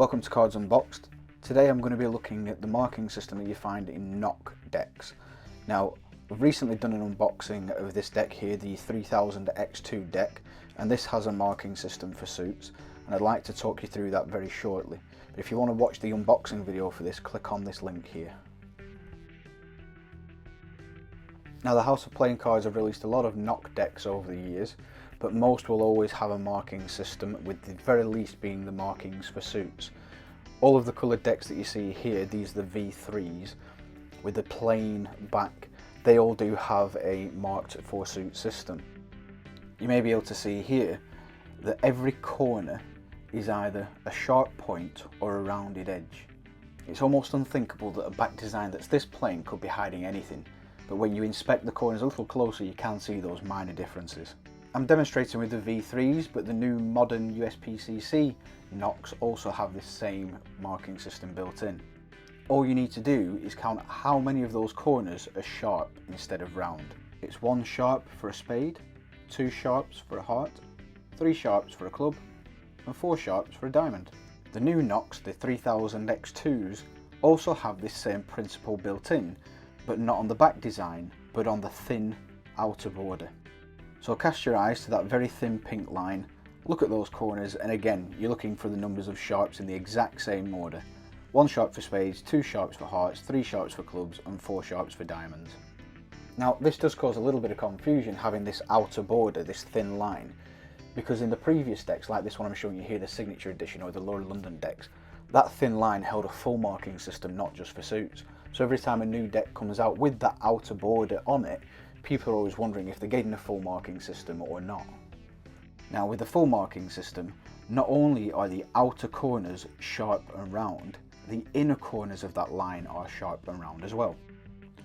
Welcome to Cards Unboxed. Today I'm going to be looking at the marking system that you find in NOC decks. Now, we've recently done an unboxing of this deck here, the 3000X2 deck, and this has a marking system for suits, and I'd like to talk you through that very shortly. But if you want to watch the unboxing video for this, click on this link here. Now, the House of Playing Cards have released a lot of NOC decks over the years, but most will always have a marking system, with the very least being the markings for suits. All of the coloured decks that you see here, these are the V3s, with the plain back, they all do have a marked for suit system. You may be able to see here that every corner is either a sharp point or a rounded edge. It's almost unthinkable that a back design that's this plain could be hiding anything, but when you inspect the corners a little closer you can see those minor differences. I'm demonstrating with the V3s, but the new modern USPCC NOCs also have this same marking system built in. All you need to do is count how many of those corners are sharp instead of round. It's 1 sharp for a spade, 2 sharps for a heart, 3 sharps for a club, and 4 sharps for a diamond. The new NOCs, the 3000X2s, also have this same principle built in, but not on the back design, but on the thin outer border. So cast your eyes to that very thin pink line, look at those corners, and again you're looking for the numbers of sharps in the exact same order. 1 sharp for spades, 2 sharps for hearts, 3 sharps for clubs, and 4 sharps for diamonds. Now, this does cause a little bit of confusion having this outer border, this thin line, because in the previous decks, like this one I'm showing you here, the Signature Edition or the Lower London decks, that thin line held a full marking system, not just for suits. So every time a new deck comes out with that outer border on it, people are always wondering if they're getting a full marking system or not. Now, with the full marking system, not only are the outer corners sharp and round, the inner corners of that line are sharp and round as well.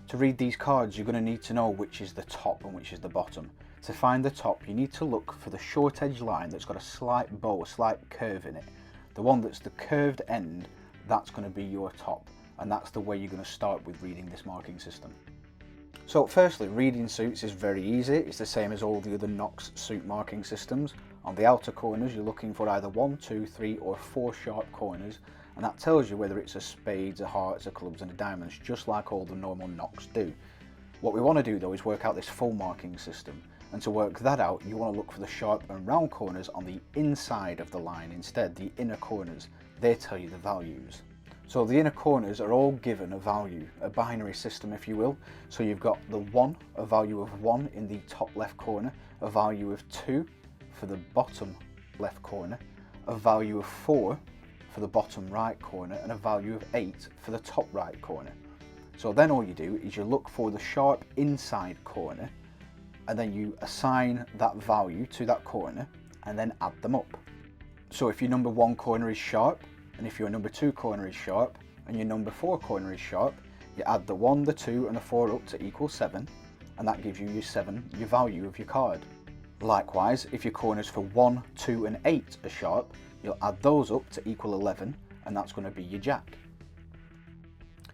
To read these cards, you're going to need to know which is the top and which is the bottom. To find the top, you need to look for the short edge line that's got a slight bow, a slight curve in it. The one that's the curved end, that's going to be your top, and that's the way you're going to start with reading this marking system. So firstly, reading suits is very easy. It's the same as all the other NOCs suit marking systems. On the outer corners, you're looking for either 1, 2, 3 or 4 sharp corners, and that tells you whether it's a spades, a hearts, a clubs and a diamonds, just like all the normal NOCs do. What we want to do though is work out this full marking system, and to work that out you want to look for the sharp and round corners on the inside of the line instead, the inner corners. They tell you the values. So the inner corners are all given a value, a binary system if you will. So you've got the 1, a value of 1 in the top left corner, a value of 2 for the bottom left corner, a value of 4 for the bottom right corner, and a value of 8 for the top right corner. So then all you do is you look for the sharp inside corner, and then you assign that value to that corner and then add them up. So if your number 1 corner is sharp, and if your number 2 corner is sharp, and your number 4 corner is sharp, you add the 1, the 2 and the 4 up to equal 7, and that gives you your 7, your value of your card. Likewise, if your corners for 1, 2 and 8 are sharp, you'll add those up to equal 11, and that's going to be your jack.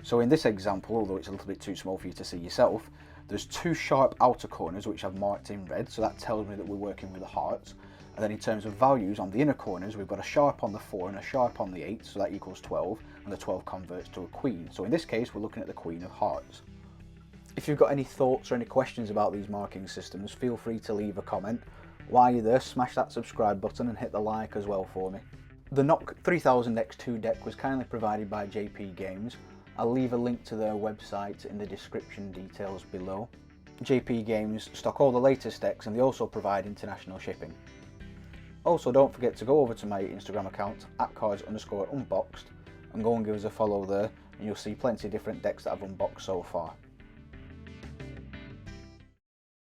So in this example, although it's a little bit too small for you to see yourself, there's 2 sharp outer corners which I've marked in red, so that tells me that we're working with the hearts. And then in terms of values, on the inner corners we've got a sharp on the 4 and a sharp on the 8, so that equals 12, and the 12 converts to a queen. So in this case we're looking at the Queen of Hearts. If you've got any thoughts or any questions about these marking systems, feel free to leave a comment. While you're there, smash that subscribe button and hit the like as well for me. The NOC 3000X2 deck was kindly provided by JP Games. I'll leave a link to their website in the description details below. JP Games stock all the latest decks, and they also provide international shipping. Also, don't forget to go over to my Instagram account @cards_unboxed and go and give us a follow there, and you'll see plenty of different decks that I've unboxed so far.